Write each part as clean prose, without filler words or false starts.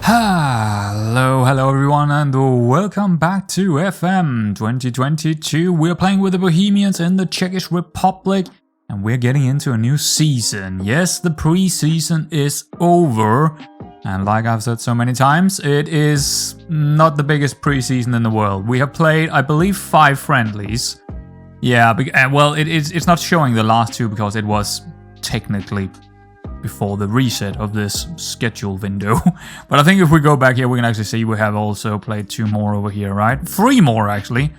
Hello everyone and welcome back to FM22. We're playing with the Bohemians in the Czech Republic and we're getting into a new season. Yes, the pre-season is over and like I've said so many times, it is not the biggest pre-season in the world. We have played, I believe, 5 friendlies. Yeah, well, it's not showing the last 2 because it was technically before the reset of this schedule window. But I think if we go back here, we can actually see we have also played 2 more over here, right? 3 more actually.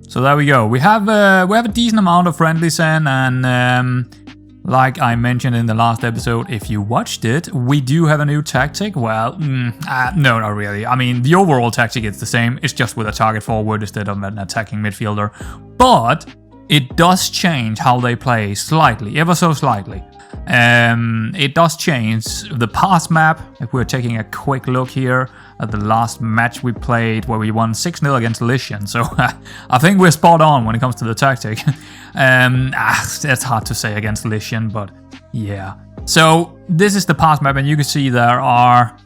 So there we go. We have a decent amount of friendlies in, and like I mentioned in the last episode, if you watched it, we do have a new tactic. Well, no, not really. I mean, the overall tactic is the same. It's just with a target forward instead of an attacking midfielder. But it does change how they play slightly, ever so slightly. It does change the pass map. If we're taking a quick look here at the last match we played where we won 6-0 against Lysian, so I think we're spot on when it comes to the tactic. It's hard to say against Lysian, but yeah. So this is the pass map and you can see there are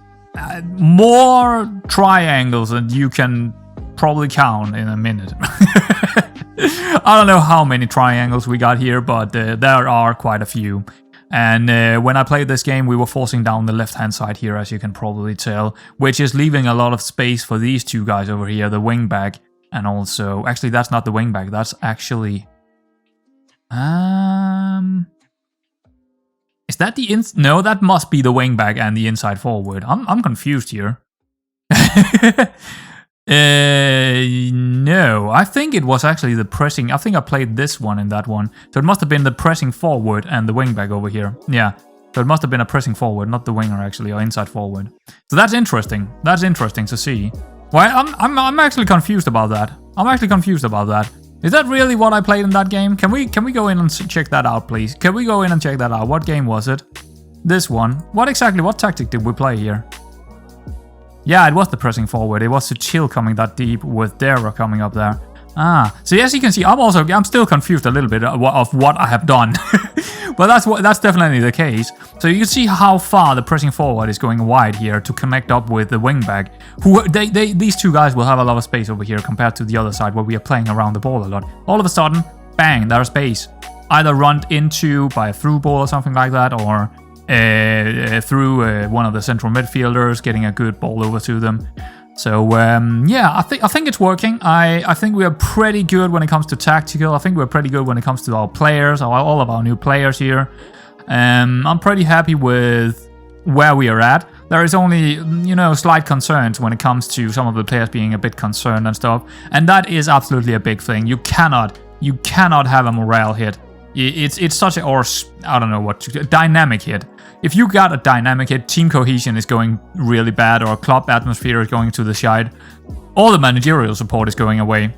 more triangles than you can probably count in a minute. I don't know how many triangles we got here, but there are quite a few. And when I played this game, we were forcing down the left-hand side here, as you can probably tell, which is leaving a lot of space for these 2 guys over here, the wingback, and also... Actually, that's not the wingback, that's actually... Is that the... No, that must be the wingback and the inside forward. I'm confused here. No, I think it was actually the pressing. I think I played this one and that one. So it must have been the pressing forward and the wingback over here. Yeah, so it must have been a pressing forward, not the winger actually, or inside forward. So that's interesting. That's interesting to see. Well, I'm actually confused about that. Is that really what I played in that game? Can we go in and check that out, please? Can we go in and check that out? What game was it? This one. What tactic did we play here? Yeah, it was the pressing forward. It was Suchil coming that deep with Dara coming up there. So as you can see, I'm still confused a little bit of what I have done. But that's definitely the case. So you can see how far the pressing forward is going wide here to connect up with the wingback. These 2 guys will have a lot of space over here compared to the other side where we are playing around the ball a lot. All of a sudden, bang, there's space. Either run into by a through ball or something like that, or through one of the central midfielders, getting a good ball over to them. So yeah, I think it's working. I think we are pretty good when it comes to tactical. I think we're pretty good when it comes to our players, all of our new players here. I'm pretty happy with where we are at. There is only, slight concerns when it comes to some of the players being a bit concerned and stuff, and that is absolutely a big thing. You cannot have a morale hit. It's such a, or I don't know what, dynamic hit. If you got a dynamic hit, team cohesion is going really bad, or club atmosphere is going to the side, all the managerial support is going away.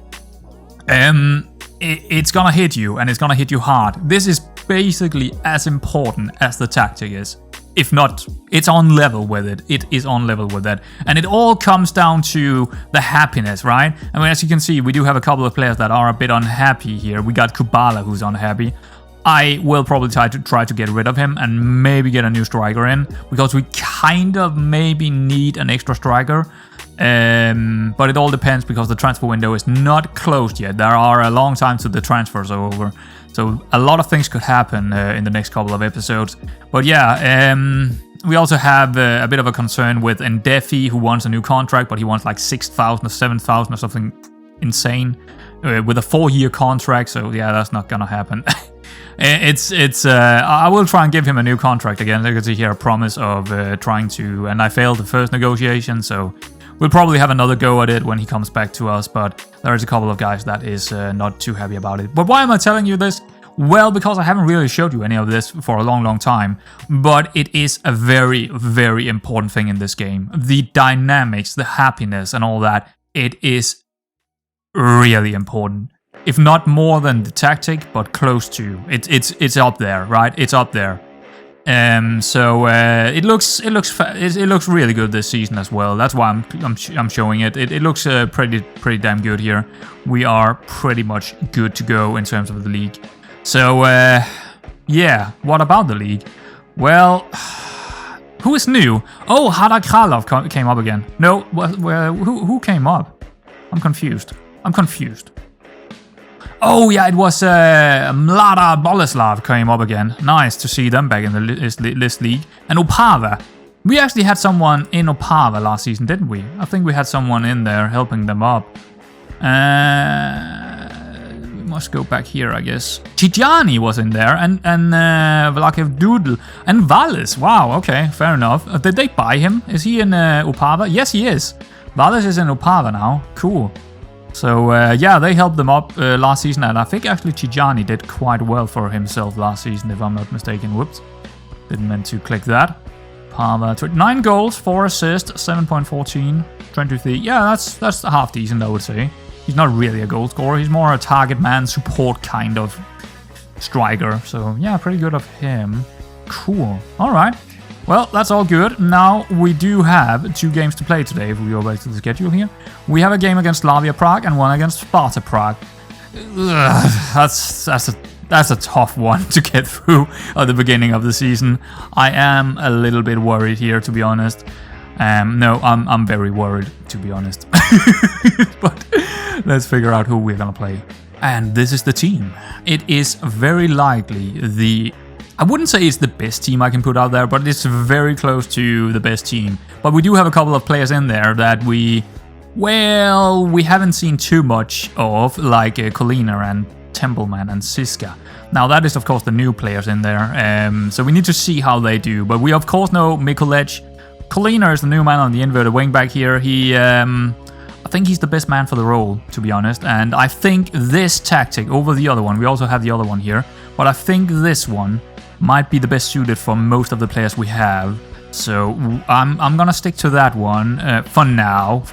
It's gonna hit you, and it's gonna hit you hard. This is basically as important as the tactic is. If not, it's on level with it. It is on level with that. And it all comes down to the happiness, right? I mean, as you can see, we do have a couple of players that are a bit unhappy here. We got Kubala, who's unhappy. I will probably try to get rid of him and maybe get a new striker in, because we kind of maybe need an extra striker. But it all depends, because the transfer window is not closed yet. There are a long time till the transfers are over. So a lot of things could happen in the next couple of episodes. But yeah, we also have a bit of a concern with Ndefi, who wants a new contract, but he wants like 6,000 or 7,000 or something insane with a 4-year contract. So yeah, that's not gonna happen. I will try and give him a new contract again. You can see here a promise of trying to, and I failed the first negotiation, so we'll probably have another go at it when he comes back to us, but there is a couple of guys that is not too happy about it. But why am I telling you this? Well, because I haven't really showed you any of this for a long time, but it is a very, very important thing in this game. The dynamics, the happiness and all that, it is really important. If not more than the tactic, but close to. It's up there, right? It's up there. So it looks really good this season as well. That's why I'm showing it. It looks pretty damn good here. We are pretty much good to go in terms of the league. So yeah, what about the league? Well, Who is new? Oh, Hada Kralov came up again. No, who came up? I'm confused. Oh yeah, it was Mlada Boleslav came up again. Nice to see them back in this league. And Opava. We actually had someone in Opava last season, didn't we? I think we had someone in there helping them up. We must go back here, I guess. Tijani was in there, and Vlakev Doodle, and Valles. Wow, okay, fair enough. Did they buy him? Is he in Opava? Yes, he is. Valles is in Opava now. Cool. So, yeah, they helped them up last season, and I think actually Tijani did quite well for himself last season, if I'm not mistaken. Whoops. Didn't meant to click that. Opava, 9 goals, 4 assists, 7.14, 23. Yeah, that's half decent, I would say. He's not really a goal scorer. He's more a target man, support kind of striker. So, yeah, pretty good of him. Cool. All right. Well, that's all good. Now, we do have 2 games to play today, if we go back to the schedule here. We have a game against Slavia Prague and one against Sparta Prague. Ugh, that's a tough one to get through at the beginning of the season. I am a little bit worried here, to be honest. No, I'm very worried, to be honest. But let's figure out who we're gonna play. And this is the team. It is very likely I wouldn't say it's the best team I can put out there, but it's very close to the best team. But we do have a couple of players in there that we haven't seen too much of, like Colina and Templeman and Siska. Now that is of course the new players in there, so we need to see how they do. But we of course know Mikulec. Colina is the new man on the inverted wingback here. I think he's the best man for the role, to be honest. And I think this tactic over the other one, we also have the other one here, but I think this one might be the best suited for most of the players we have. So I'm gonna stick to that one for now.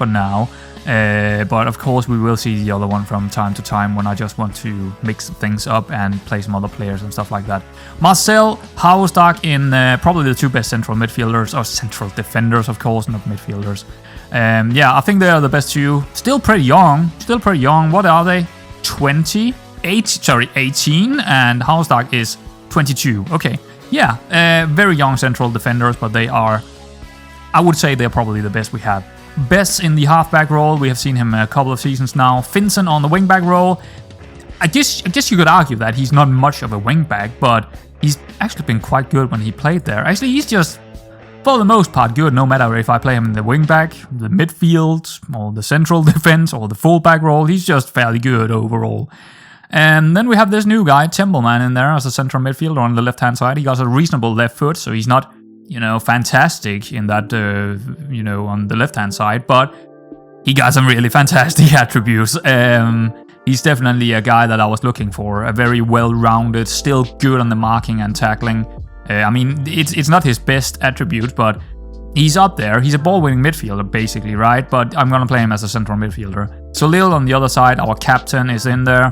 But of course we will see the other one from time to time when I just want to mix things up and play some other players and stuff like that. Marcel Hausdorff in probably the 2 best central midfielders, or central defenders of course, not midfielders. Yeah, I think they are the best 2. Still pretty young. What are they? 18, and Hausdorff is 22. Okay, yeah, very young central defenders, but they are, I would say they're probably the best we have. Best in the halfback role, we have seen him a couple of seasons now. Finson on the wingback role. I guess you could argue that he's not much of a wingback, but he's actually been quite good when he played there. Actually, he's just, for the most part, good, no matter if I play him in the wingback, the midfield, or the central defense, or the fullback role. He's just fairly good overall. And then we have this new guy, Templeman, in there as a central midfielder on the left-hand side. He got a reasonable left foot, so he's not, fantastic in that, on the left-hand side, but he got some really fantastic attributes. He's definitely a guy that I was looking for. A very well-rounded, still good on the marking and tackling. I mean, it's not his best attribute, but he's up there. He's a ball-winning midfielder, basically, right? But I'm gonna play him as a central midfielder. Solil on the other side, our captain, is in there.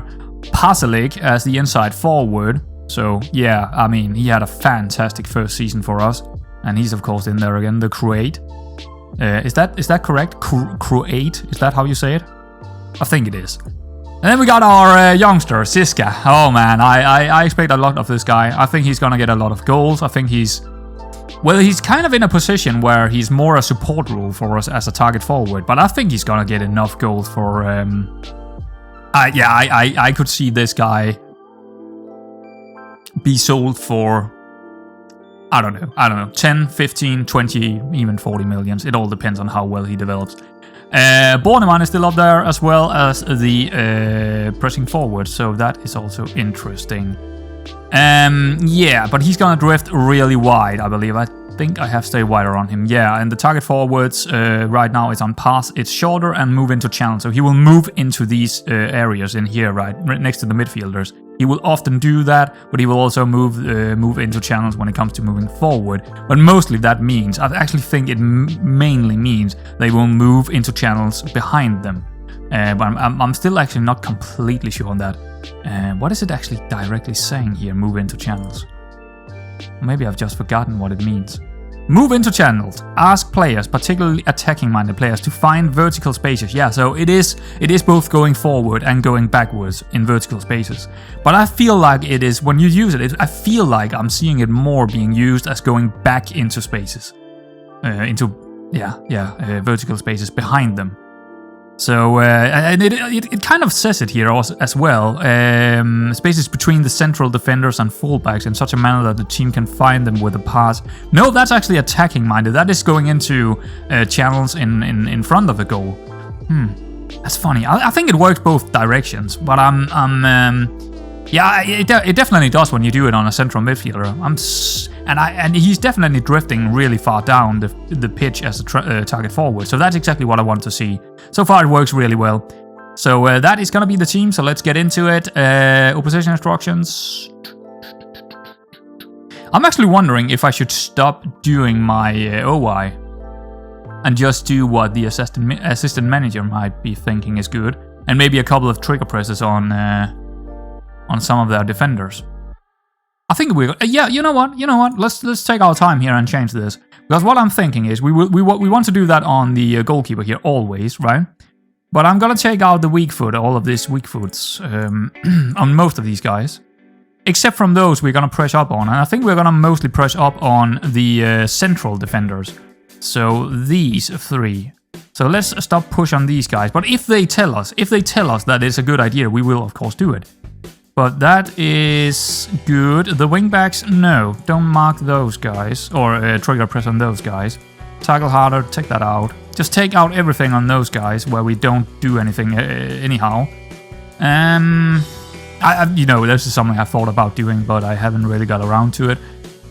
Pasalic as the inside forward. So yeah, I mean, he had a fantastic first season for us, and he's of course in there again, the Croate. Is that correct? Croate? Is that how you say it? I think it is. And then we got our youngster, Siska. Oh man, I expect a lot of this guy. I think he's gonna get a lot of goals. I think he's kind of in a position where he's more a support role for us as a target forward, but I think he's gonna get enough goals for I could see this guy be sold for, I don't know, 10, 15, 20, even 40 millions. It all depends on how well he develops. Bornemann is still up there, as well as the pressing forward, so that is also interesting. Yeah, but he's gonna drift really wide, I believe. I think I have stayed wider on him. Yeah, and the target forwards right now is on pass. It's shorter and move into channel. So he will move into these areas in here, right next to the midfielders. He will often do that, but he will also move into channels when it comes to moving forward. But mostly that means, I actually think it mainly means they will move into channels behind them. But I'm still actually not completely sure on that. What is it actually directly saying here, move into channels? Maybe I've just forgotten what it means. Move into channels. Ask players, particularly attacking-minded players, to find vertical spaces. Yeah, so it is both going forward and going backwards in vertical spaces. But I feel like it is, when you use it, I feel like I'm seeing it more being used as going back into spaces. into vertical spaces behind them. So and it kind of says it here as well. Spaces between the central defenders and fullbacks in such a manner that the team can find them with a pass. No, that's actually attacking minded. That is going into channels in front of the goal. That's funny. I think it works both directions, but it definitely does when you do it on a central midfielder. And he's definitely drifting really far down the pitch as a target forward. So that's exactly what I want to see. So far, it works really well. So that is gonna be the team. So let's get into it. Opposition instructions. I'm actually wondering if I should stop doing my OI and just do what the assistant manager might be thinking is good, and maybe a couple of trigger presses on some of their defenders. I think you know what? Let's take our time here and change this, because what I'm thinking is we want to do that on the goalkeeper here always, right? But I'm gonna take out the weak foot, all of these weak foots on most of these guys, except from those we're gonna press up on, and I think we're gonna mostly press up on the central defenders. So these three. So let's stop push on these guys. But if they tell us that it's a good idea, we will of course do it. But that is good. The wingbacks, no, don't mark those guys or trigger press on those guys. Tackle harder, take that out. Just take out everything on those guys where we don't do anything anyhow. This is something I thought about doing, but I haven't really got around to it.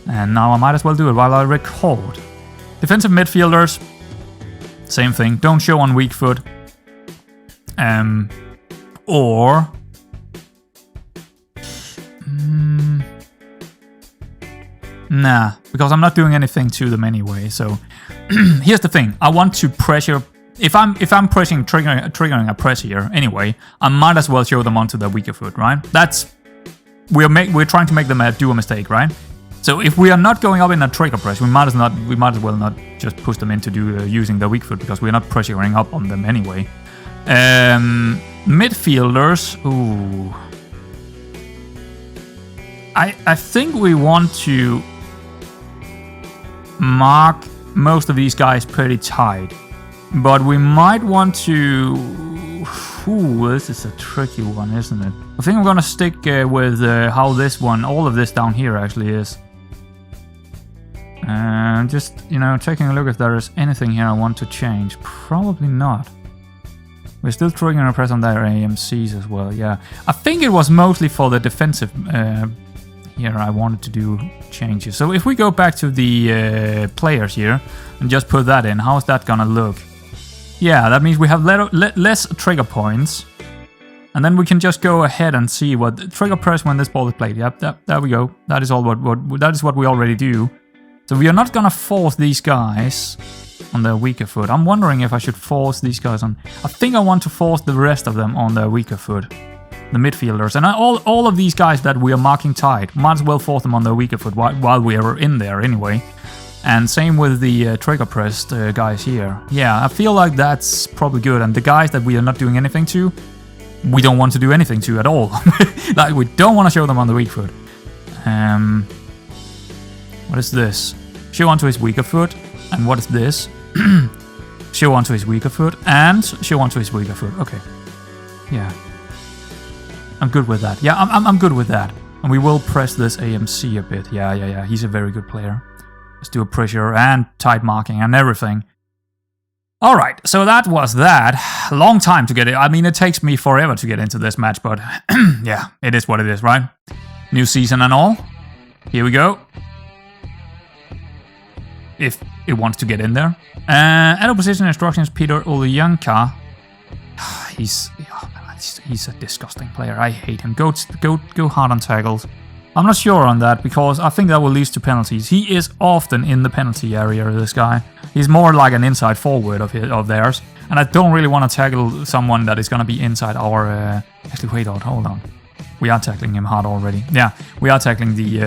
And now I might as well do it while I record. Defensive midfielders, same thing. Don't show on weak foot. Nah, because I'm not doing anything to them anyway. So here's the thing: I want to pressure. If I'm triggering a press here anyway, I might as well show them onto the weaker foot, right? We're trying to make them do a mistake, right? So if we are not going up in a trigger press, we might as well not just push them into using the weak foot, because we're not pressuring up on them anyway. Midfielders, ooh. I think we want to mark most of these guys pretty tight, but we might want to. Ooh, this is a tricky one, isn't it? I think I'm gonna stick with how this one, all of this down here actually is. Just, taking a look if there is anything here I want to change. Probably not. We're still triggering a press on their AMCs as well, yeah. I think it was mostly for the defensive here I wanted to do changes. So if we go back to the players here and just put that in, how's that gonna look? Yeah, that means we have less trigger points. And then we can just go ahead and see what trigger press when this ball is played. Yep, there we go. That is all that is what we already do. So we are not gonna force these guys on their weaker foot. I'm wondering if I should force these guys on. I think I want to force the rest of them on their weaker foot, the midfielders, and all of these guys that we are marking tight. Might as well force them on their weaker foot while we are in there anyway. And same with the trigger pressed guys here. Yeah, I feel like that's probably good. And the guys that we are not doing anything to, we don't want to do anything to at all. Like, we don't want to show them on the weak foot. What is this? Show onto his weaker foot. And what is this? Show onto his weaker foot. And show onto his weaker foot. Okay. Yeah. I'm good with that. Yeah, I'm good with that. And we will press this AMC a bit. Yeah. He's a very good player. Let's do a pressure and tight marking and everything. Alright, so that was that. Long time to get it. I mean, it takes me forever to get into this match, but yeah, it is what it is, right? New season and all. Here we go. If it wants to get in there. And opposition instructions, Peter Ulyanka. He's a disgusting player. I hate him. Go hard on tackles. I'm not sure on that, because I think that will lead to penalties. He is often in the penalty area, this guy. He's more like an inside forward of theirs. And I don't really want to tackle someone that is going to be inside our... Actually, wait, hold on. We are tackling him hard already. Yeah, we are tackling the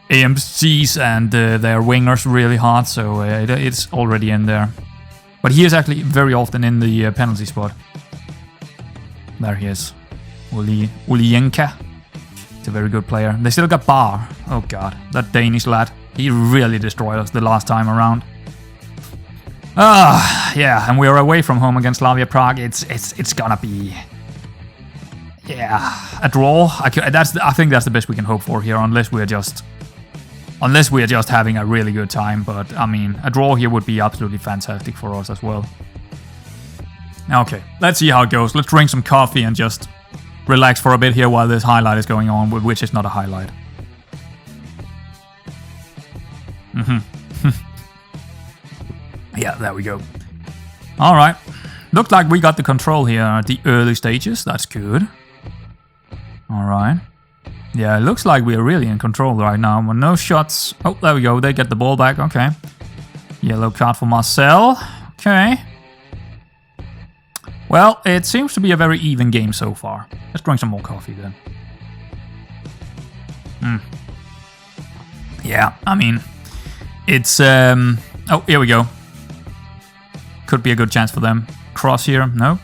AMCs and their wingers really hard, so it's already in there. But he is actually very often in the penalty spot. There he is. Ulyanka. He's a very good player. They still got Bar. Oh god, that Danish lad. He really destroyed us the last time around. Yeah, and we are away from home against Slavia Prague. It's gonna be, yeah, a draw. I think that's the best we can hope for here, unless we are just having a really good time. But I mean, a draw here would be absolutely fantastic for us as well. Okay, let's see how it goes. Let's drink some coffee and just relax for a bit here while this highlight is going on, which is not a highlight. Yeah, there we go. All right. Looked like we got the control here at the early stages. That's good. All right. Yeah, it looks like we are really in control right now. But no shots. Oh, there we go. They get the ball back. Okay. Yellow card for Marcel. Okay. Well, it seems to be a very even game so far. Let's drink some more coffee then. Yeah, I mean, it's... Oh, here we go. Could be a good chance for them. Cross here. No?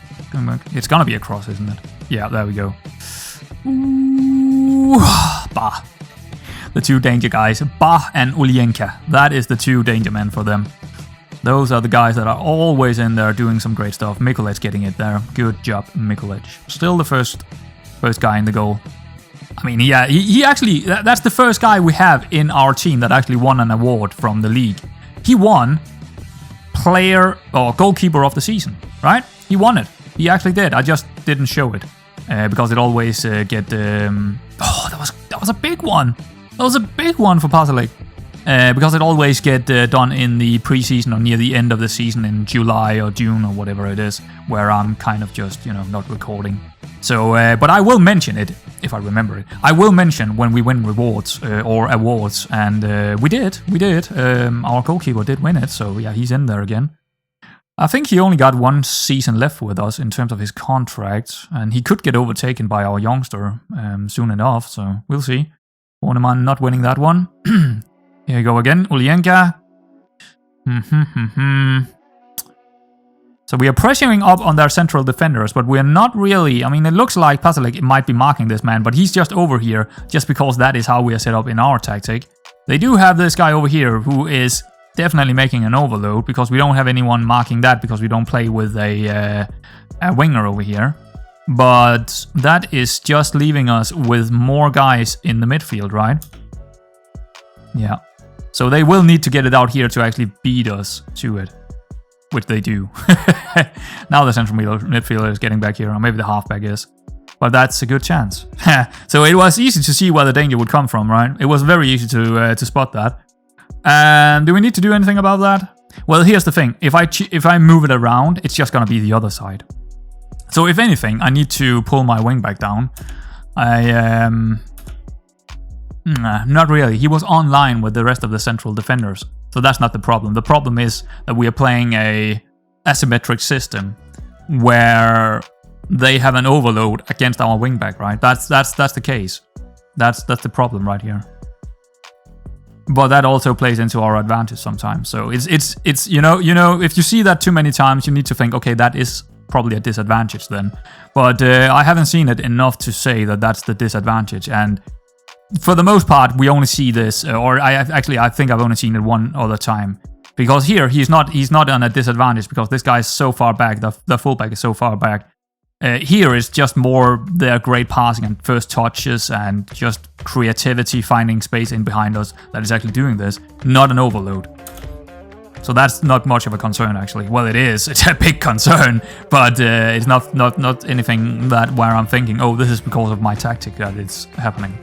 It's gonna be a cross, isn't it? Yeah, there we go. Ooh, Bah. The two danger guys. Bah and Ulyenka. That is the two danger men for them. Those are the guys that are always in there doing some great stuff. Mikulic getting it there. Good job, Mikulic. Still the first guy in the goal. I mean, yeah, he actually... That's the first guy we have in our team that actually won an award from the league. He won player or goalkeeper of the season, right? He won it. He actually did. I just didn't show it because it always get... Oh, that was a big one. That was a big one for Pasalic. Because it always get done in the preseason or near the end of the season in July or June or whatever it is, where I'm kind of just, not recording. So, but I will mention it, if I remember it. I will mention when we win rewards or awards, and we did. Our goalkeeper did win it, so yeah, he's in there again. I think he only got one season left with us in terms of his contract, and he could get overtaken by our youngster soon enough, so we'll see. Horneman not winning that one. Here you go again, Ulyenka. So we are pressuring up on their central defenders, but we are not really... I mean, it looks like Pasalic might be marking this man, but he's just over here, just because that is how we are set up in our tactic. They do have this guy over here, who is definitely making an overload, because we don't have anyone marking that, because we don't play with a winger over here. But that is just leaving us with more guys in the midfield, right? Yeah. So they will need to get it out here to actually beat us to it. Which they do. Now the central midfielder is getting back here, or maybe the halfback is. But that's a good chance. So it was easy to see where the danger would come from, right? It was very easy to spot that. And do we need to do anything about that? Well, here's the thing. If I move it around, it's just going to be the other side. So if anything, I need to pull my wing back down. Not really. He was online with the rest of the central defenders. So that's not the problem. The problem is that we are playing a asymmetric system where they have an overload against our wingback, right? That's the case. That's the problem right here. But that also plays into our advantage sometimes. So it's if you see that too many times, you need to think, okay, that is probably a disadvantage then. But I haven't seen it enough to say that that's the disadvantage. And for the most part, we only see this, or I think I've only seen it one other time. Because here, he's not on a disadvantage because this guy is so far back, the fullback is so far back. Here is just more their great passing and first touches and just creativity, finding space in behind us that is actually doing this, not an overload. So that's not much of a concern, actually. Well, it is. It's a big concern, but it's not anything where I'm thinking, oh, this is because of my tactic that it's happening.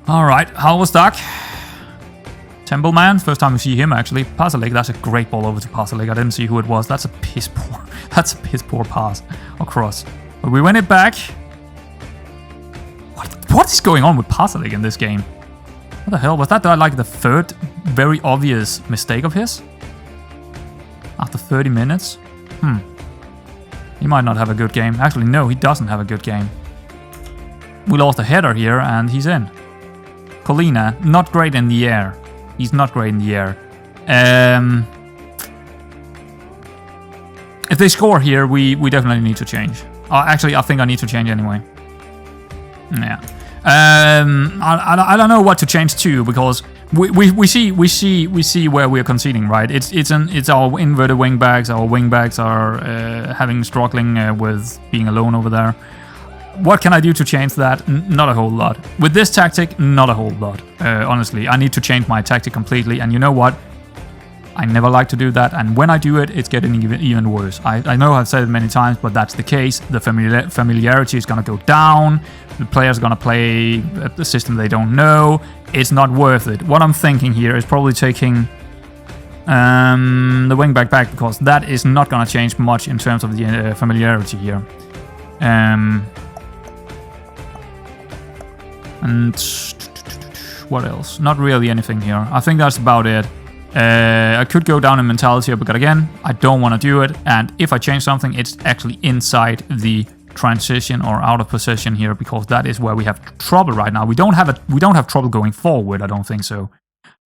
All right, Halverstack. Templeman, first time we see him actually. Pasalic, that's a great ball over to Pasalic. I didn't see who it was. That's a piss poor pass across. But we win it back. What is going on with Pasalic in this game? What the hell? Was that like the third very obvious mistake of his? After 30 minutes? He might not have a good game. Actually, no, he doesn't have a good game. We lost a header here and he's in. Colina, not great in the air. He's not great in the air. If they score here, we definitely need to change. Actually, I think I need to change anyway. Yeah. I don't know what to change to, because we see where we are conceding, right? It's our inverted wing backs. Our wing backs are struggling with being alone over there. What can I do to change that? Not a whole lot. With this tactic, not a whole lot. Honestly, I need to change my tactic completely. And you know what? I never like to do that. And when I do it, it's getting even worse. I know I've said it many times, but that's the case. The familiarity is going to go down. The player's going to play a system they don't know. It's not worth it. What I'm thinking here is probably taking the wing back because that is not going to change much in terms of the familiarity here. And what else? Not really anything here. I think that's about it. I could go down in mentality, but again, I don't want to do it. And if I change something, it's actually inside the transition or out of position here, because that is where we have trouble right now. We don't have trouble going forward. I don't think so.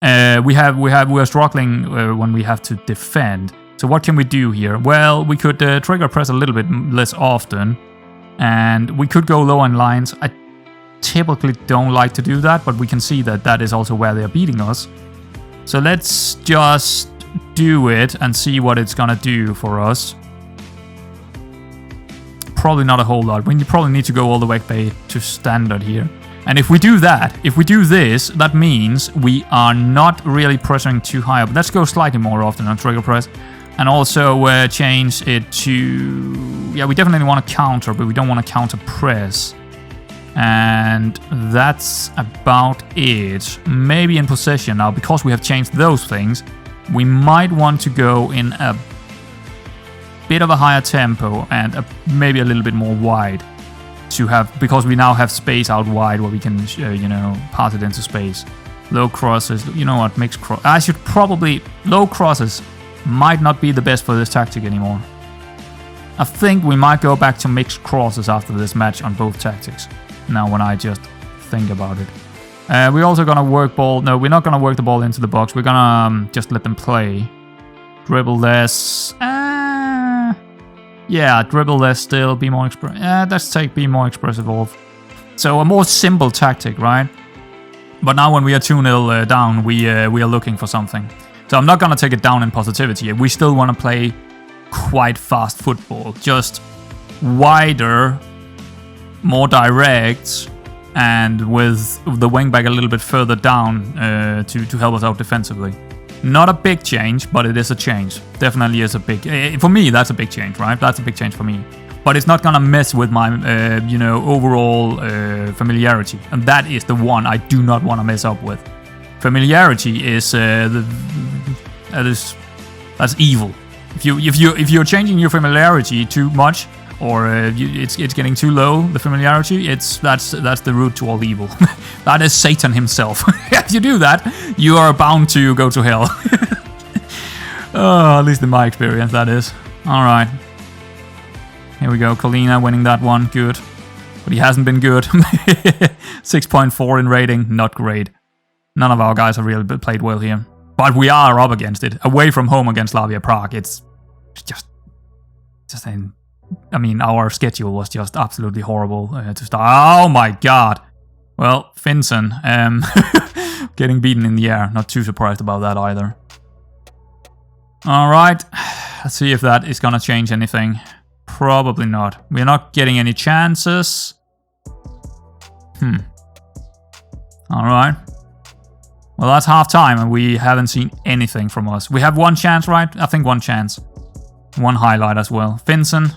We are struggling when we have to defend. So what can we do here? Well, we could trigger press a little bit less often, and we could go low on lines. I typically don't like to do that, but we can see that that is also where they're beating us. So let's just do it and see what it's gonna do for us. Probably not a whole lot. We probably need to go all the way back to standard here. And if we do that, if we do this, that means we are not really pressuring too high up. Let's go slightly more often on trigger press. And also change it to... Yeah, we definitely want to counter, but we don't want to counter press. And that's about it. Maybe in possession now, because we have changed those things, we might want to go in a bit of a higher tempo and maybe a little bit more wide to have, because we now have space out wide where we can, pass it into space. Low crosses, you know what, mixed cross. I should probably, low crosses might not be the best for this tactic anymore. I think we might go back to mixed crosses after this match on both tactics. Now when I just think about it. We're also gonna work ball. No, we're not gonna work the ball into the box. We're gonna just let them play. Dribble less. Yeah, dribble less still. Be more expressive. Let's take be more expressive off. So a more simple tactic, right? But now when we are 2-0 down, we are looking for something. So I'm not gonna take it down in positivity. We still want to play quite fast football. Just wider, more direct, and with the wingback a little bit further down to help us out defensively. Not a big change, but it is a change. Definitely is a big... for me, that's a big change, right? That's a big change for me. But it's not gonna mess with my, overall familiarity. And that is the one I do not want to mess up with. Familiarity is... that's evil. If you're changing your familiarity too much, or it's getting too low, the familiarity, that's the root to all evil. That is Satan himself. If you do that, you are bound to go to hell. Oh, at least in my experience, that is. Alright. Here we go, Colina winning that one, good. But he hasn't been good. 6.4 in rating, not great. None of our guys have really played well here. But we are up against it. Away from home against Slavia Prague, it's just our schedule was just absolutely horrible to start. Oh my god. Well, Finson, getting beaten in the air. Not too surprised about that either. Alright, let's see if that is gonna change anything. Probably not. We're not getting any chances. Alright. Well, that's half time and we haven't seen anything from us. We have one chance, right? I think one chance. One highlight as well. Finson.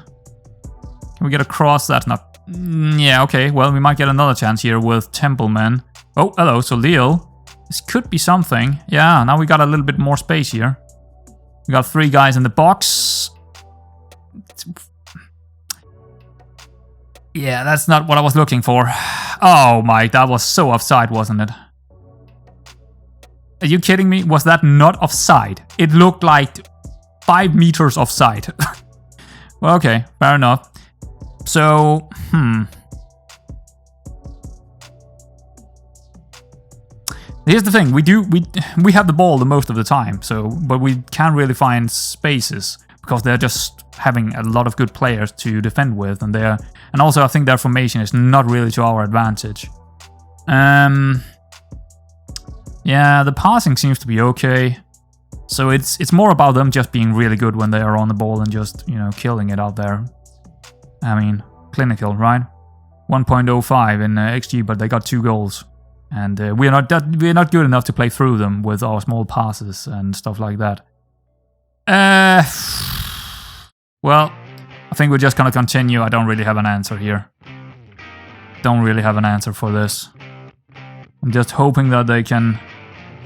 Can we get a cross? That's not... yeah, okay. Well, we might get another chance here with Templeman. Oh, hello. So Lille. This could be something. Yeah, now we got a little bit more space here. We got 3 guys in the box. Yeah, that's not what I was looking for. Oh my, that was so offside, wasn't it? Are you kidding me? Was that not offside? It looked like 5 meters offside. Well, okay, fair enough. So, here's the thing, we have the ball the most of the time, but we can't really find spaces because they're just having a lot of good players to defend with, and also I think their formation is not really to our advantage. Yeah, the passing seems to be okay. So it's more about them just being really good when they are on the ball and just, you know, killing it out there. I mean, clinical, right? 1.05 in XG, but they got 2 goals. And we're not good enough to play through them with our small passes and stuff like that. Well, I think we're just gonna continue. I don't really have an answer here. Don't really have an answer for this. I'm just hoping that they can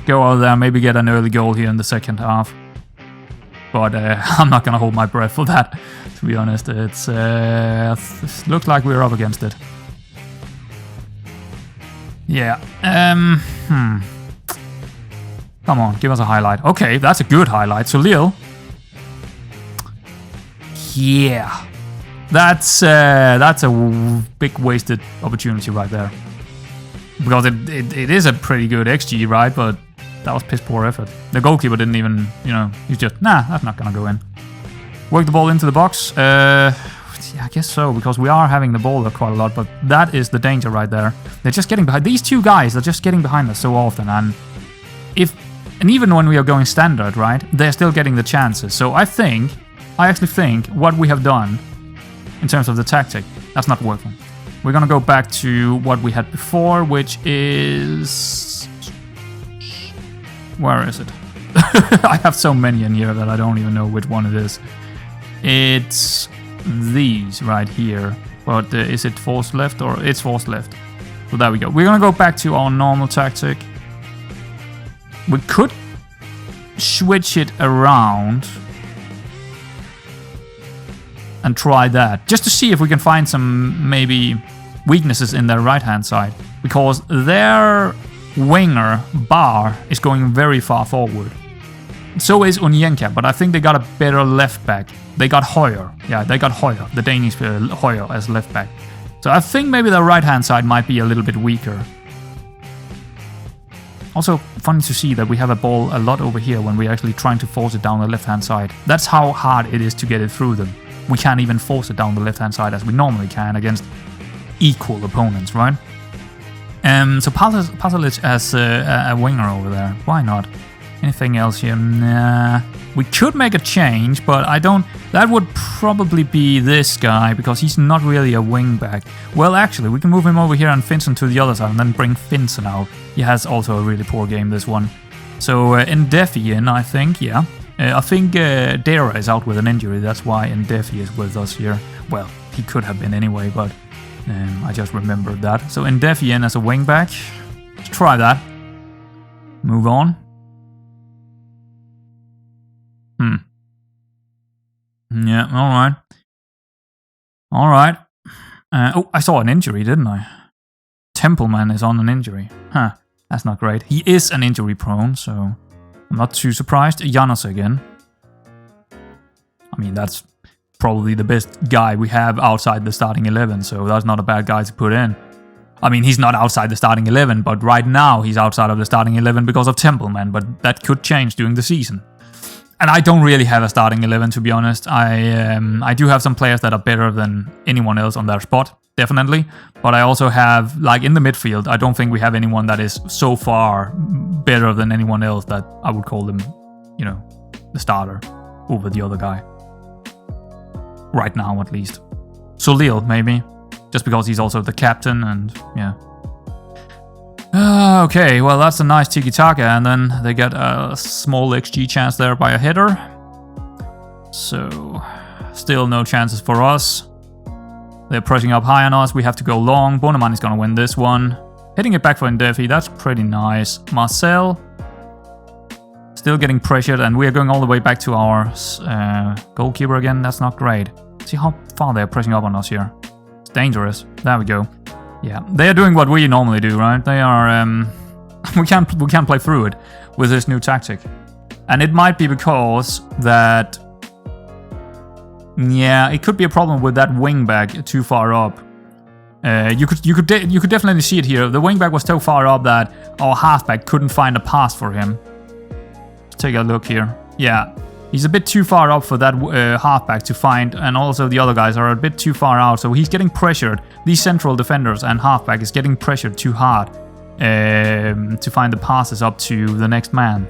go out there, maybe get an early goal here in the second half. But I'm not gonna hold my breath for that, to be honest. It looks like we're up against it. Yeah. Come on, give us a highlight. Okay, that's a good highlight. So Lille. Yeah. That's a big wasted opportunity right there. Because it is a pretty good XG, right? But that was piss poor effort. The goalkeeper didn't even, you know, he's just, nah, that's not gonna go in. Work the ball into the box. Yeah, I guess so, because we are having the ball quite a lot, but that is the danger right there. They're just getting behind. These 2 guys are just getting behind us so often, and even when we are going standard, right, they're still getting the chances. So I actually think what we have done in terms of the tactic, that's not working. We're gonna go back to what we had before, which is... Where is it? I have so many in here that I don't even know which one it is. It's these right here. But is it forced left or... It's forced left. So there we go. We're gonna go back to our normal tactic. We could switch it around and try that, just to see if we can find some maybe weaknesses in their right hand side, because their winger Bar is going very far forward. So is Onyenka, but I think they got a better left back. They got Højer. Yeah, they got Højer, the Danish Højer as left back. So I think maybe the right hand side might be a little bit weaker. Also, funny to see that we have a ball a lot over here when we're actually trying to force it down the left hand side. That's how hard it is to get it through them. We can't even force it down the left hand side as we normally can against equal opponents, right? So Pasalic as a winger over there. Why not? Anything else here? Nah. We could make a change, but I don't... That would probably be this guy, because he's not really a wing back. Well, actually, we can move him over here and Finson to the other side, and then bring Finson out. He has also a really poor game, this one. So, Ndefi in, I think, yeah. I think Dera is out with an injury, that's why Ndefi is with us here. Well, he could have been anyway, but I just remembered that. So Ndefi in as a wing back. Let's try that. Move on. Yeah, alright. Alright. Oh, I saw an injury, didn't I? Templeman is on an injury. Huh, that's not great. He is an injury prone, so I'm not too surprised. Janos again. I mean, that's probably the best guy we have outside the starting 11, so that's not a bad guy to put in. I mean, he's not outside the starting 11, but right now he's outside of the starting 11 because of Templeman, but that could change during the season. And I don't really have a starting 11, to be honest. I do have some players that are better than anyone else on their spot, definitely. But I also have, like in the midfield, I don't think we have anyone that is so far better than anyone else that I would call them, you know, the starter over the other guy. Right now, at least. Solil, maybe. Just because he's also the captain and, yeah. Okay, well that's a nice tiki-taka, and then they get a small XG chance there by a header. So, still no chances for us. They're pressing up high on us, we have to go long. Boneman is gonna win this one. Hitting it back for Ndefi, that's pretty nice. Marcel, still getting pressured, and we are going all the way back to our goalkeeper again. That's not great. See how far they're pressing up on us here. It's dangerous. There we go. Yeah, they are doing what we normally do, right? They are, we can't play through it with this new tactic. And it might be because that, yeah, it could be a problem with that wing back too far up. You could definitely see it here. The wing back was so far up that our halfback couldn't find a pass for him. Let's take a look here. Yeah, he's a bit too far up for that halfback to find, and also the other guys are a bit too far out, so he's getting pressured. These central defenders and halfback is getting pressured too hard. to find the passes up to the next man.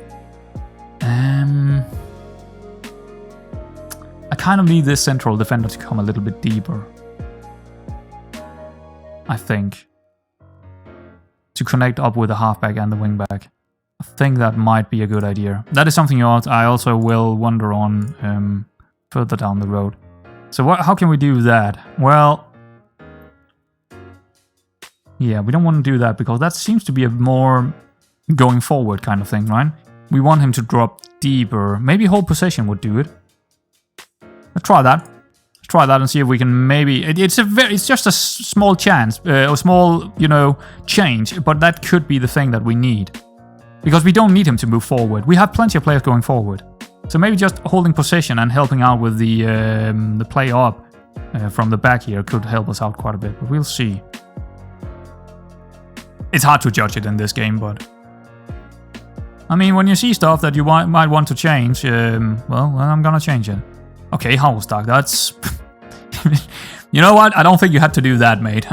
I kind of need this central defender to come a little bit deeper, I think, to connect up with the halfback and the wingback. I think that might be a good idea. That is something I also will wonder on further down the road. So how can we do that? Well, yeah, we don't want to do that because that seems to be a more going forward kind of thing, right? We want him to drop deeper. Maybe hold possession would do it. Let's try that. Let's try that and see if we can maybe... It's just a small chance, a small, change, but that could be the thing that we need. Because we don't need him to move forward. We have plenty of players going forward. So maybe just holding possession and helping out with the play up from the back here could help us out quite a bit, but we'll see. It's hard to judge it in this game, but... I mean, when you see stuff that you might want to change, well, I'm gonna change it. Okay, Howlstock, that's... You know what? I don't think you had to do that, mate.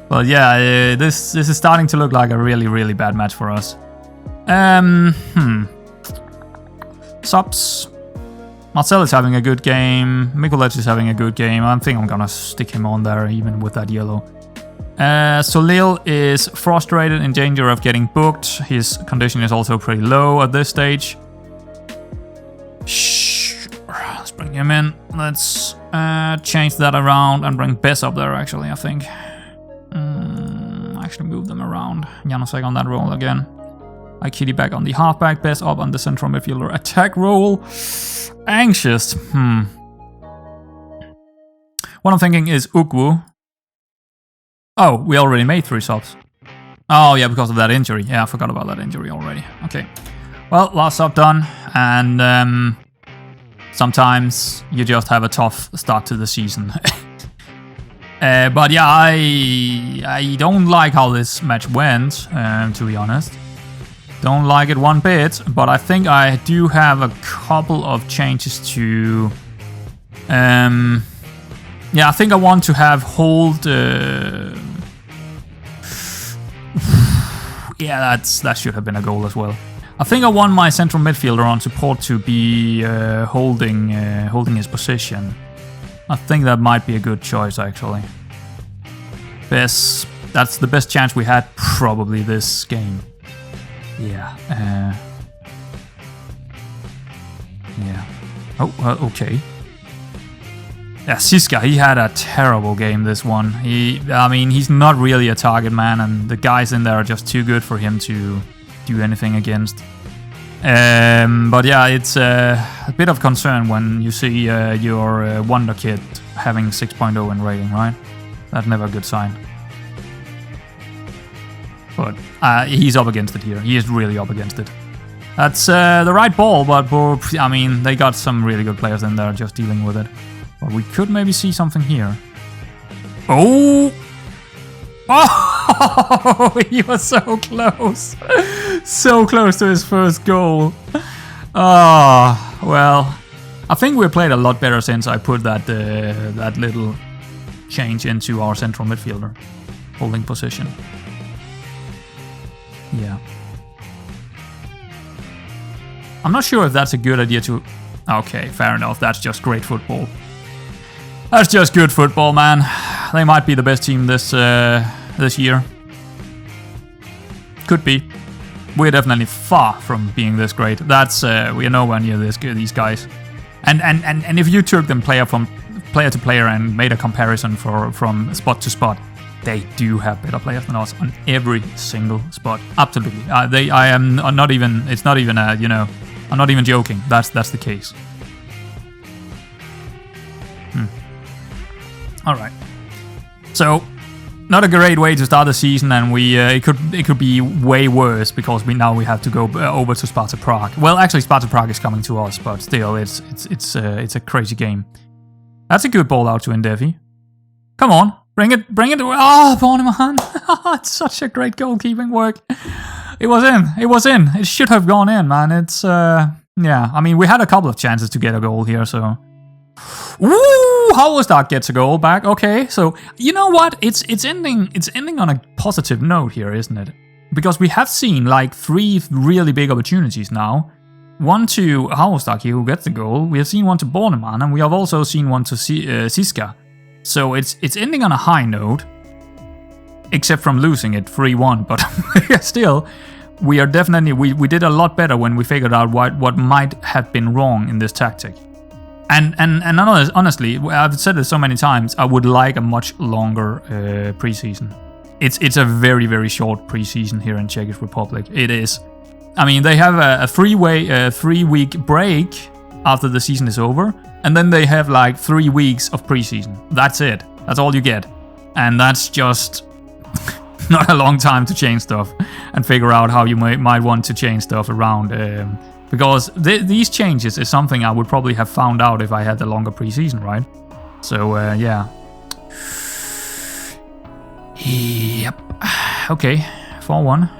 But yeah, this is starting to look like a really, really bad match for us. Subs. Marcel is having a good game. Mikulet is having a good game. I think I'm gonna stick him on there, even with that yellow. Solil is frustrated, in danger of getting booked. His condition is also pretty low at this stage. Let's bring him in. Let's change that around and bring Bess up there, actually, I think. Actually move them around. Janosek on that role again. Aikidi back on the halfback. Bess up on the central midfielder attack role. Anxious. What I'm thinking is Ukwu. Oh, we already made 3 subs. Oh, yeah, because of that injury. Yeah, I forgot about that injury already. Okay. Well, last sub done. And sometimes you just have a tough start to the season. But yeah, I don't like how this match went, to be honest. Don't like it one bit, but I think I do have a couple of changes to... yeah, I think I want to have hold... yeah, that should have been a goal as well. I think I want my central midfielder on support to be holding his position. I think that might be a good choice, actually. That's the best chance we had probably this game. Yeah. Yeah. Oh, okay. Yeah, Siska, he had a terrible game, this one. I mean, he's not really a target man, and the guys in there are just too good for him to do anything against. But yeah, it's a bit of concern when you see your Wonder Kid having 6.0 in rating, right? That's never a good sign. But he's up against it here. He is really up against it. That's the right ball, but I mean, they got some really good players in there just dealing with it. But we could maybe see something here. Oh! Oh! He was so close. So close to his first goal. Oh, well. I think we played a lot better since I put that that little change into our central midfielder. Holding position. Yeah. I'm not sure if that's a good idea to... Okay, fair enough. That's just great football. That's just good football, man. They might be the best team this year. Could be. We're definitely far from being this great. That's we are nowhere near this good, these guys. And if you took them player to player and made a comparison from spot to spot, they do have better players than us on every single spot. Absolutely. I am not even. It's not even a. I'm not even joking. That's the case. All right. So, not a great way to start the season, and it could be way worse because we have to go over to Sparta Prague. Well, actually, Sparta Prague is coming to us, but still, it's a crazy game. That's a good ball out to Endevi. Come on, bring it! Oh, Bohemian! It's such a great goalkeeping work. It was in. It should have gone in, man. It's yeah. I mean, we had a couple of chances to get a goal here, so Ooh, Halvorstad gets a goal back. Okay, so you know what? It's ending on a positive note here, isn't it? Because we have seen like 3 really big opportunities now. One to Halvorstad who gets the goal. We have seen one to Bohemian, and we have also seen one to Siska. So it's ending on a high note, except from losing it 3-1. But still, we are definitely we did a lot better when we figured out what might have been wrong in this tactic. And honestly, I've said it so many times, I would like a much longer preseason. It's a very, very short preseason here in Czech Republic. It is. I mean, they have a 3-week break after the season is over, and then they have like 3 weeks of preseason. That's it. That's all you get. And that's just not a long time to change stuff and figure out how you might want to change stuff around. Because these changes is something I would probably have found out if I had a longer preseason, right? So, yeah. Yep. Okay, 4-1.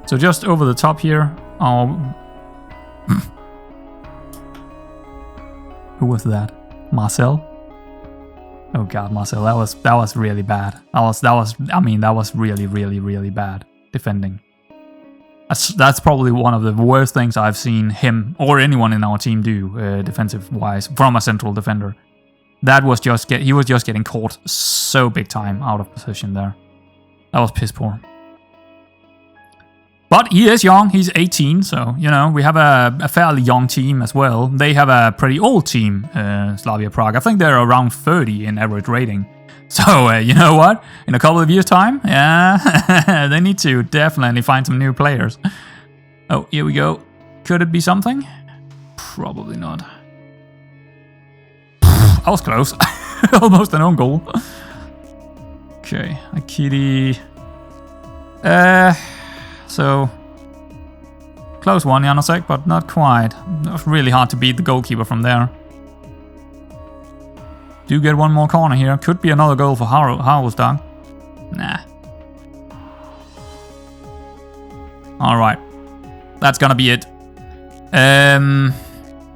So just over the top here. Oh. Who was that? Marcel? Oh god, Marcel, that was really bad. That was really, really, really bad defending. That's probably one of the worst things I've seen him or anyone in our team do defensive-wise from a central defender. That was he was just getting caught so big time out of position there. That was piss poor. But he is young, he's 18, so, you know, we have a fairly young team as well. They have a pretty old team, Slavia Prague. I think they're around 30 in average rating. So, you know what? In a couple of years' time, yeah, they need to definitely find some new players. Oh, here we go. Could it be something? Probably not. I was close. Almost an own goal. Okay, Akiri. So, close one, Janosek, but not quite. It was really hard to beat the goalkeeper from there. Do get one more corner here. Could be another goal for Halvorstad. Nah. Alright. That's gonna be it.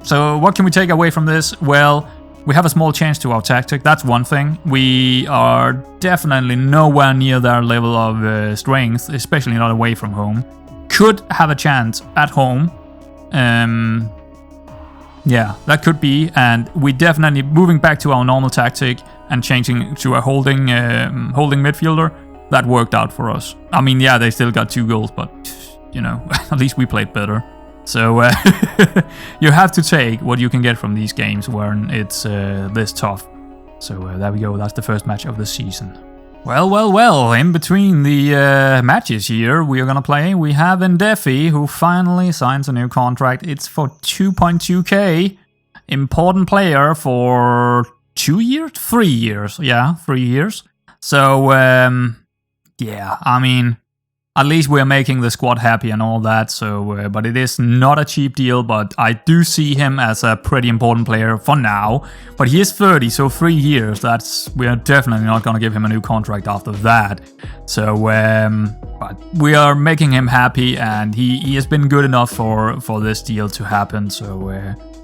So, what can we take away from this? Well, we have a small change to our tactic. That's one thing. We are definitely nowhere near their level of strength, especially not away from home. Could have a chance at home. Yeah, that could be. And we definitely moving back to our normal tactic and changing to a holding midfielder. That worked out for us. I mean, yeah, they still got 2 goals, but you know, at least we played better. So you have to take what you can get from these games when it's this tough. So there we go, that's the first match of the season. Well, in between the matches here we are gonna play, we have Ndefi, who finally signs a new contract. It's for 2.2k. Important player for 2 years? 3 years. Yeah, 3 years. So, yeah, I mean, at least we're making the squad happy and all that, so, but it is not a cheap deal, but I do see him as a pretty important player for now. But he is 30, so 3 years, we are definitely not going to give him a new contract after that. So, but we are making him happy, and he has been good enough for this deal to happen, so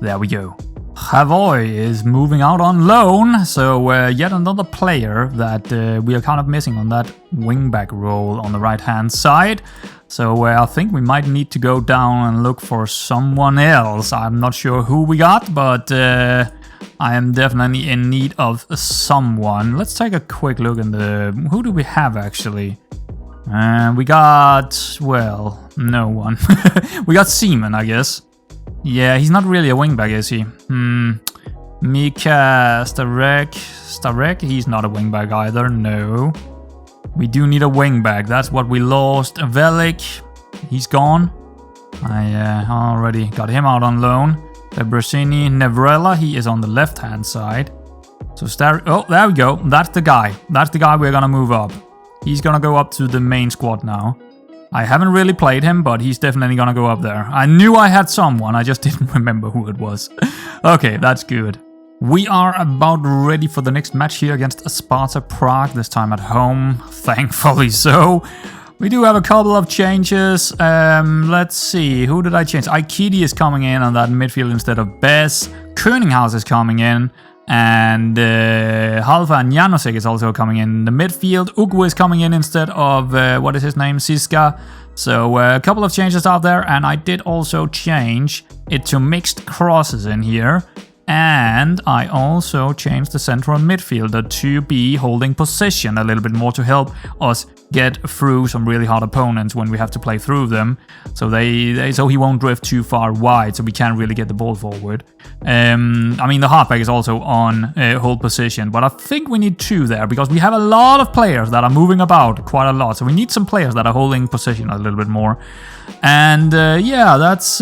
there we go. Havoy is moving out on loan, so yet another player that we are kind of missing on that wingback role on the right-hand side. So I think we might need to go down and look for someone else. I'm not sure who we got, but I am definitely in need of someone. Let's take a quick look in the... Who do we have, actually? We got... well, no one. We got Seaman, I guess. Yeah, he's not really a wingback, is he? Mika Starek, he's not a wingback either, no. We do need a wingback, that's what we lost. Velik, he's gone. I already got him out on loan. Brasini, Nevrella, he is on the left-hand side. So oh, there we go, that's the guy. That's the guy we're gonna move up. He's gonna go up to the main squad now. I haven't really played him, but he's definitely gonna go up there. I knew I had someone, I just didn't remember who it was. Okay, that's good. We are about ready for the next match here against Sparta Prague, this time at home. Thankfully so. We do have a couple of changes. Let's see. Who did I change? Aikidi is coming in on that midfield instead of Bess. Könighaus is coming in. And Halva and Janosek is also coming in the midfield. Ugwu is coming in instead of, what is his name? Siska. So a couple of changes out there. And I did also change it to mixed crosses in here. And I also changed the central midfielder to be holding possession a little bit more to help us get through some really hard opponents when we have to play through them. So so he won't drift too far wide, so we can't really get the ball forward. I mean, the halfback is also on hold position, but I think we need two there because we have a lot of players that are moving about quite a lot. So we need some players that are holding position a little bit more. And yeah, that's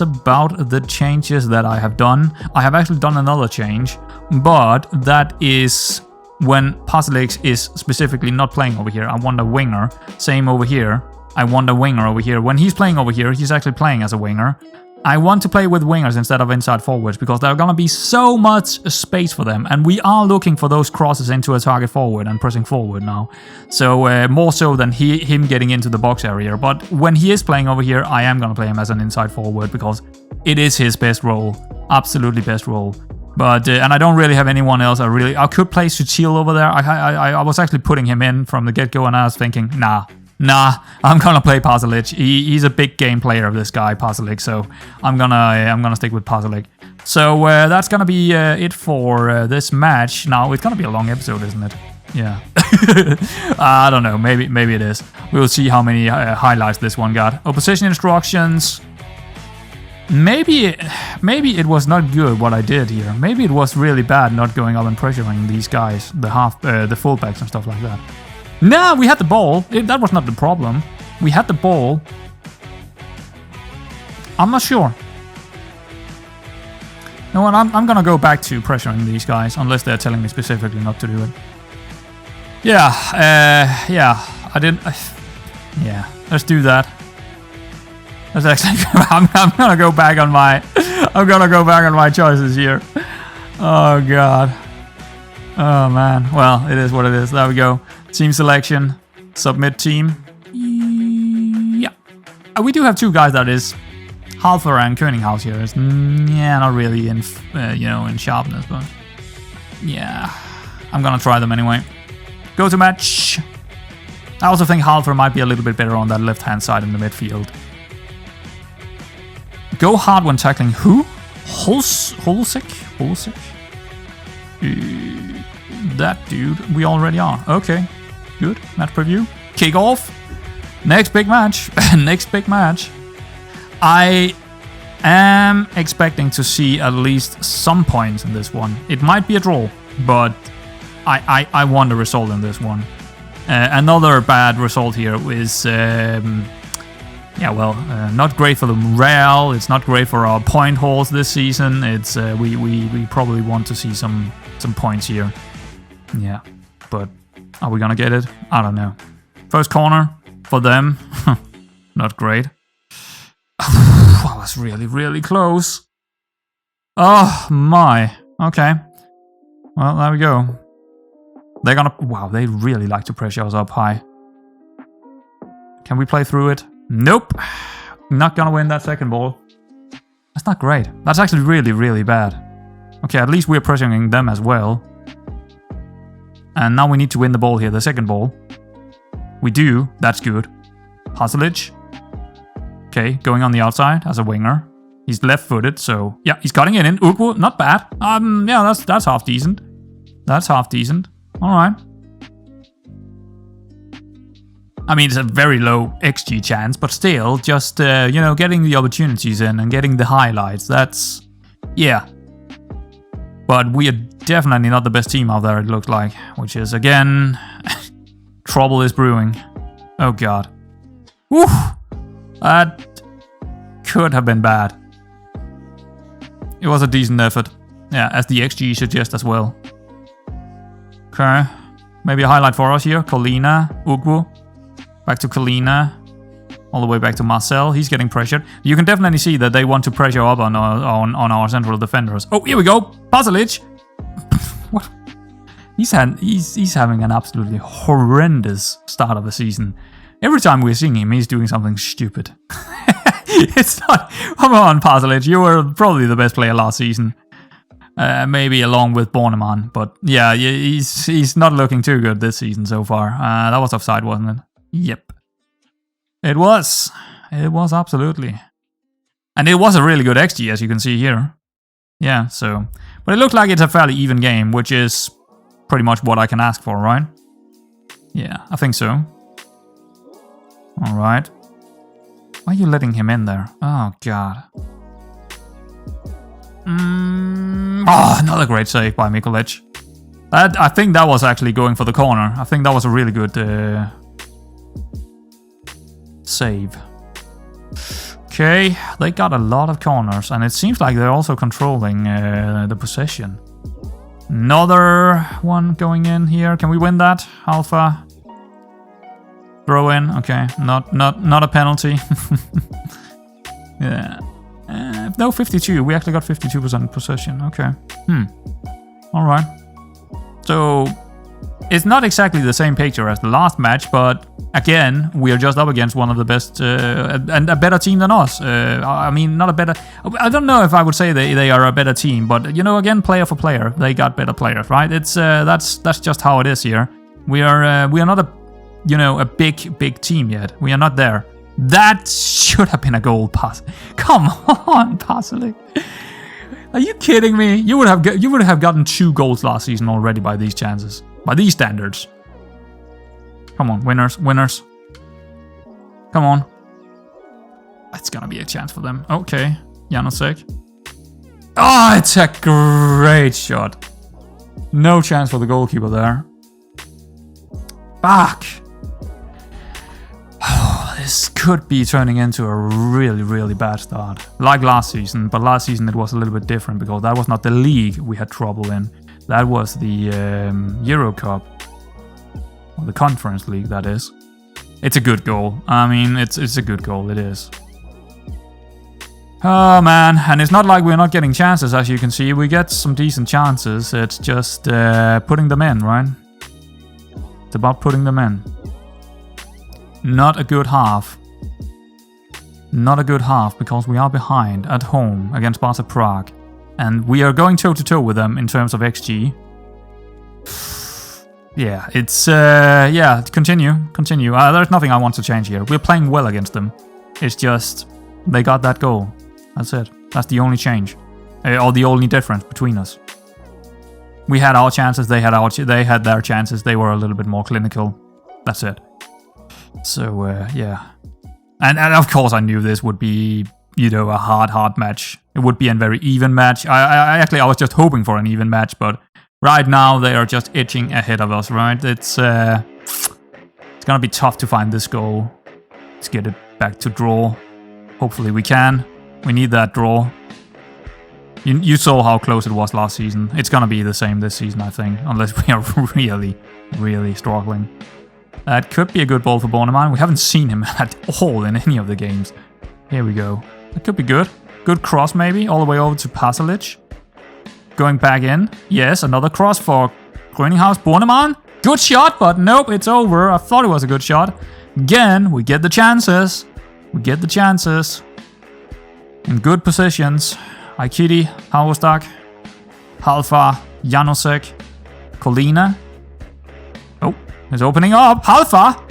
about the changes that I have done. I have actually done another change, but that is when Pasalic is specifically not playing over here. I want a winger. Same over here. I want a winger over here. When he's playing over here, he's actually playing as a winger. I want to play with wingers instead of inside forwards because there's gonna be so much space for them, and we are looking for those crosses into a target forward and pressing forward now. So more so than him getting into the box area. But when he is playing over here, I am gonna play him as an inside forward because it is his best role, absolutely best role. But and I don't really have anyone else. I could play Sutil over there. I was actually putting him in from the get-go, and I was thinking, nah, I'm gonna play Pasalic. He's a big game player, this guy Pasalic. So I'm gonna stick with Pasalic. So that's gonna be it for this match. Now it's gonna be a long episode, isn't it? Yeah. I don't know. Maybe it is. We'll see how many highlights this one got. Opposition instructions. Maybe it was not good what I did here. Maybe it was really bad not going up and pressuring these guys, the fullbacks and stuff like that. No, we had the ball. That was not the problem. We had the ball. I'm not sure. You know what? I'm gonna go back to pressuring these guys unless they're telling me specifically not to do it. Yeah, I didn't. Yeah, let's do that. That's actually. I'm gonna go back on my. I'm gonna go back on my choices here. Oh god. Oh man. Well, it is what it is. There we go. Team selection. Submit team. Yeah. We do have two guys. That is Halfer and Könighaus here. It's, yeah, not really in in sharpness, but yeah, I'm gonna try them anyway. Go to match. I also think Halfer might be a little bit better on that left-hand side in the midfield. Go hard when tackling who? Holsik? That dude. We already are. Okay. Good. Match preview. Kick off. Next big match. Next big match. I am expecting to see at least some points in this one. It might be a draw, but I want a result in this one. Another bad result here is... not great for the morale. It's not great for our point hauls this season. It's we probably want to see some points here. Yeah, but are we gonna get it? I don't know. First corner for them. Not great. That was really close. Oh my. Okay. Well, there we go. They're gonna. Wow, they really like to pressure us up high. Can we play through it? Nope. Not gonna win that second ball. That's not great. That's actually really bad. Okay, at least we're pressuring them as well. And now we need to win the ball here, the second ball. We do. That's good. Pasalic. Okay, going on the outside as a winger. He's left-footed, so yeah, he's cutting it in. Ugwu, not bad. Yeah, that's half decent. That's half decent. All right. I mean, it's a very low XG chance, but still, just, getting the opportunities in and getting the highlights, that's... Yeah. But we are definitely not the best team out there, it looks like. Which is, again... trouble is brewing. Oh, God. Woo! That could have been bad. It was a decent effort. Yeah, as the XG suggests as well. Okay. Maybe a highlight for us here. Colina, Ugwu. Back to Kalina, all the way back to Marcel. He's getting pressured. You can definitely see that they want to pressure up on our central defenders. Oh, here we go, Pasalic. What? He's having an absolutely horrendous start of the season. Every time we're seeing him, he's doing something stupid. It's not... Come on, Pasalic, you were probably the best player last season. Maybe along with Bohemian, but yeah, he's not looking too good this season so far. That was offside, wasn't it? Yep. It was. It was, absolutely. And it was a really good XG, as you can see here. Yeah, so... But it looked like it's a fairly even game, which is pretty much what I can ask for, right? Yeah, I think so. Alright. Why are you letting him in there? Oh, God. Oh, another great save by Mikolic. I think that was actually going for the corner. I think that was a really good save. Okay, they got a lot of corners, and it seems like they're also controlling the possession. Another one going in here. Can we win that? Alpha. Throw in. Okay, not a penalty. Yeah. No, 52. We actually got 52% possession. Okay. Alright. So, it's not exactly the same picture as the last match, but again, we are just up against one of the best and a better team than us. I mean, not a better... I don't know if I would say they are a better team, but, you know, again, player for player, they got better players, right? It's that's just how it is here. We are not a big team yet. We are not there. That should have been a goal pass. Come on, Pasalic. Are you kidding me? You would have gotten 2 goals last season already by these chances. By these standards. Come on, winners. Come on. That's gonna be a chance for them. Okay, Janosek. Oh, it's a great shot. No chance for the goalkeeper there. Fuck. This could be turning into a really bad start. Like last season, but last season it was a little bit different because that was not the league we had trouble in. That was the Euro Cup. Or the Conference League, that is. It's a good goal. I mean, it's a good goal, it is. Oh man, and it's not like we're not getting chances, as you can see. We get some decent chances. It's just putting them in, right? It's about putting them in. Not a good half. Not a good half, because we are behind at home against Barca Prague. And we are going toe-to-toe with them in terms of XG. Yeah, it's... yeah, continue. There's nothing I want to change here. We're playing well against them. It's just... they got that goal. That's it. That's the only change. Or the only difference between us. We had our chances, they had their chances. They were a little bit more clinical. That's it. So, yeah. And of course I knew this would be, you know, a hard match. It would be a very even match. I was just hoping for an even match, but right now they are just itching ahead of us, right? It's gonna be tough to find this goal. Let's get it back to draw. Hopefully we can. We need that draw. You saw how close it was last season. It's gonna be the same this season, I think, unless we are really struggling. That could be a good ball for Bohemian. We haven't seen him at all in any of the games. Here we go. That could be good. Good cross maybe, all the way over to Pasalic. Going back in. Yes, another cross for Gröninghaus. Bohemian. Good shot, but nope, it's over. I thought it was a good shot. Again, we get the chances. In good positions. Aikidi, Halvostak, Halfa, Janosek, Kolina. Oh, he's opening up. Halfa!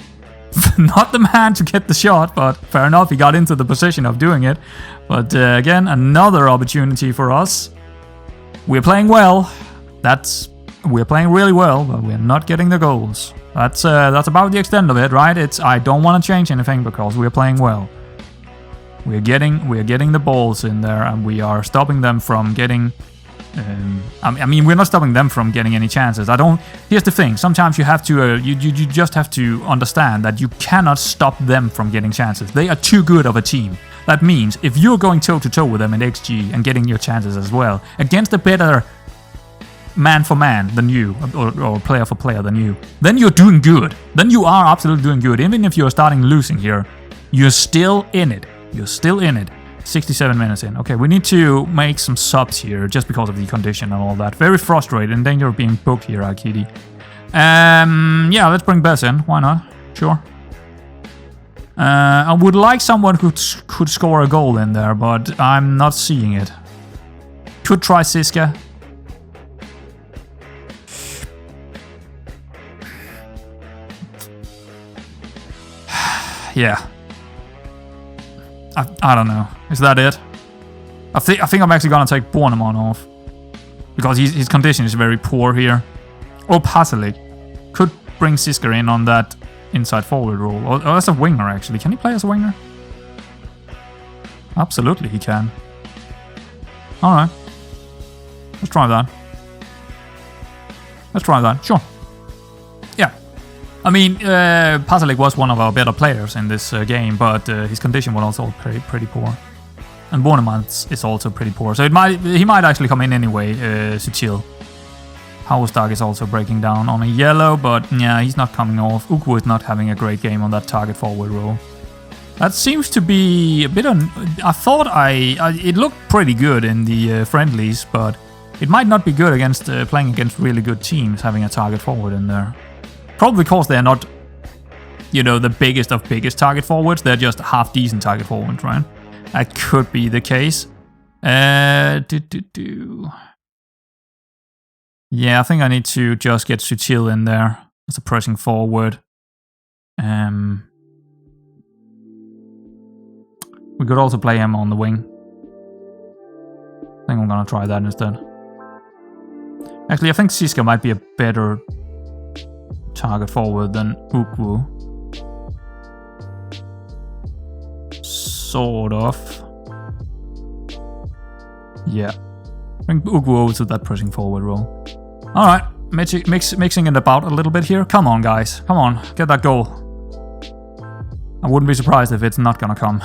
Not the man to get the shot, but fair enough, he got into the position of doing it. But again, another opportunity for us. We're playing well. We're playing really well, but we're not getting the goals. That's about the extent of it, right? I don't want to change anything because we're playing well. We're getting the balls in there, and we are stopping them from getting. I mean, we're not stopping them from getting any chances. Here's the thing. Sometimes you have to. You just have to understand that you cannot stop them from getting chances. They are too good of a team. That means if you're going toe to toe with them in XG and getting your chances as well against a better man for man than you, or player for player than you, then you're doing good. Then you are absolutely doing good. Even if you're starting losing here, you're still in it. 67 minutes in. Okay, we need to make some subs here just because of the condition and all that. Very frustrated. In danger of being booked here, Akidi. Yeah, let's bring Bess in. Why not? Sure. I would like someone who could score a goal in there, but I'm not seeing it. Could try Siska. Yeah. I don't know. Is that it? I think I'm actually gonna take Bohemian off. Because his condition is very poor here. Or Pasalic. Could bring Siska in on that inside forward role. Or as a winger, actually. Can he play as a winger? Absolutely, he can. Alright. Let's try that. Let's try that. Sure. Yeah. I mean, Pasalic was one of our better players in this game, but his condition was also pretty poor. And Bohemian is also pretty poor, so he might actually come in anyway, Sutil. Hausdag is also breaking down on a yellow, but yeah, he's not coming off. Ukwu is not having a great game on that target forward role. That seems to be a bit I thought it looked pretty good in the friendlies, but it might not be good against playing against really good teams, having a target forward in there. Probably because they're not, you know, the biggest of biggest target forwards. They're just half-decent target forwards, right? That could be the case. Yeah, I think I need to just get Sutil in there as a pressing forward. We could also play him on the wing. I think I'm gonna try that instead. Actually, I think Siska might be a better target forward than Ukwu. Sort of. Yeah. Bring Ukwu over to that pressing forward role. Alright, mixing it about a little bit here. Come on, guys. Come on, get that goal. I wouldn't be surprised if it's not gonna come.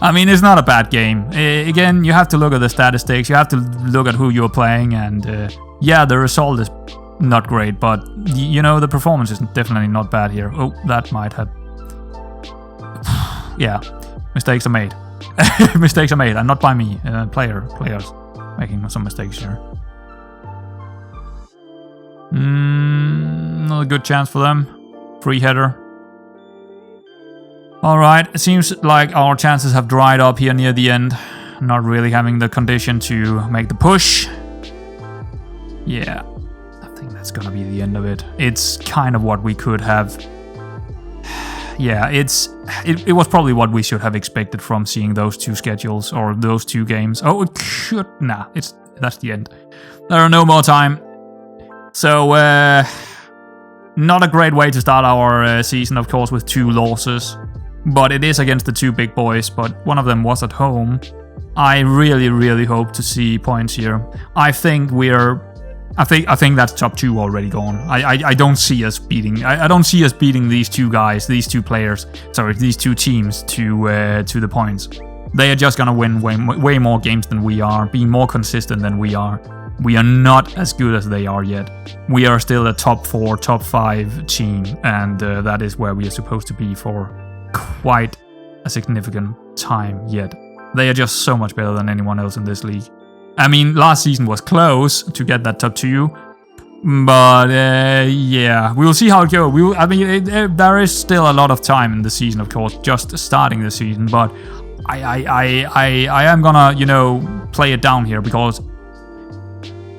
I mean, it's not a bad game. Again, you have to look at the statistics. You have to look at who you're playing. And yeah, the result is not great. But, you know, the performance is definitely not bad here. Oh, that might have... Yeah, mistakes are made. Mistakes are made, and not by me. Players making some mistakes here. Not a good chance for them. Free header. Alright, it seems like our chances have dried up here near the end. Not really having the condition to make the push. Yeah, I think that's gonna be the end of it. It's kind of what we could have... Yeah, it was probably what we should have expected from seeing those two schedules, or those two games. Oh, it should... Nah, that's the end. There are no more time. So, not a great way to start our season, of course, with 2 losses. But it is against the 2 big boys, but one of them was at home. I really, really hope to see points here. I think that's top 2 already gone. I don't see us beating. I don't see us beating these 2 guys, these 2 players. Sorry, these 2 teams to the points. They are just gonna win way more games than we are, being more consistent than we are. We are not as good as they are yet. We are still a top 4, top 5 team, and that is where we are supposed to be for quite a significant time yet. They are just so much better than anyone else in this league. I mean, last season was close to get that top 2, but yeah, we will see how it goes. There is still a lot of time in the season, of course, just starting the season. But I am gonna, you know, play it down here because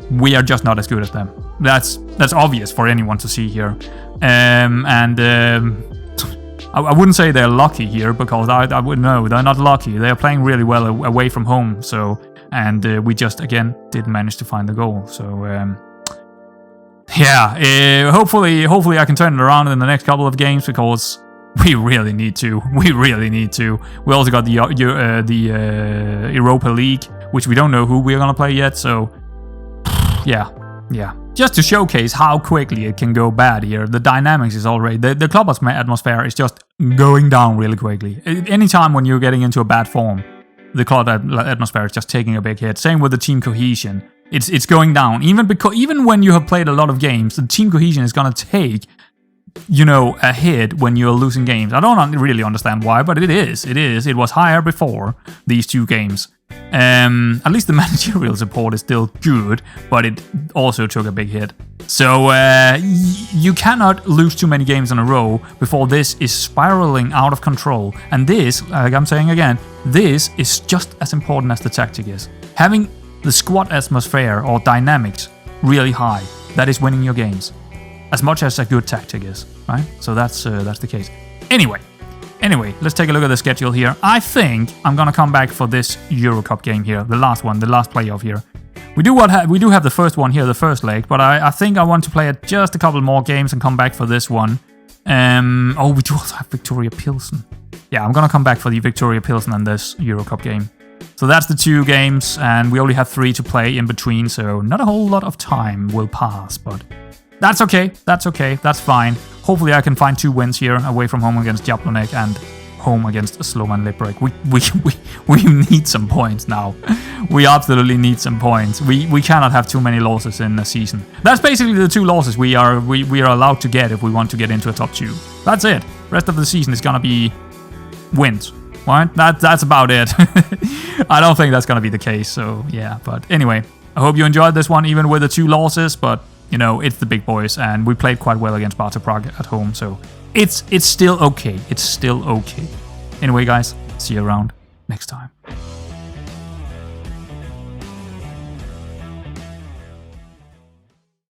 we are just not as good as them. That's obvious for anyone to see here, I wouldn't say they're lucky here, because I wouldn't know. They're not lucky. They are playing really well away from home. So, and we just again didn't manage to find the goal. So yeah, hopefully I can turn it around in the next couple of games, because we really need to. We really need to. We also got the Europa League, which we don't know who we're gonna play yet. So yeah. Just to showcase how quickly it can go bad here. The dynamics is already... The club atmosphere is just going down really quickly. Anytime when you're getting into a bad form, the club atmosphere is just taking a big hit. Same with the team cohesion. It's going down. Even when you have played a lot of games, the team cohesion is going to take, you know, a hit when you're losing games. I don't really understand why, but it is. It was higher before these 2 games. At least the managerial support is still good, but it also took a big hit. So you cannot lose too many games in a row before this is spiraling out of control. And this, like I'm saying again, this is just as important as the tactic is. Having the squad atmosphere or dynamics really high, that is winning your games. As much as a good tactic is, right? So that's the case. Anyway, let's take a look at the schedule here. I think I'm gonna come back for this Euro Cup game here, the last one, the last playoff here. We do have the first one here, the first leg, but I think I want to play just a couple more games and come back for this one. We do also have Victoria Pilsen. Yeah, I'm gonna come back for the Victoria Pilsen and this Euro Cup game. So that's the 2 games, and we only have 3 to play in between, so not a whole lot of time will pass, but that's okay, that's fine. Hopefully I can find 2 wins here, away from home against Jablonec and home against Slovan Liberec. We need some points now. We absolutely need some points. We cannot have too many losses in a season. That's basically the 2 losses we are allowed to get if we want to get into a top 2. That's it. Rest of the season is gonna be wins. Right? That's about it. I don't think that's gonna be the case. So yeah. But anyway, I hope you enjoyed this one, even with the 2 losses. But you know, it's the big boys, and we played quite well against Sparta Prague at home. So it's still okay. It's still okay. Anyway, guys, see you around next time.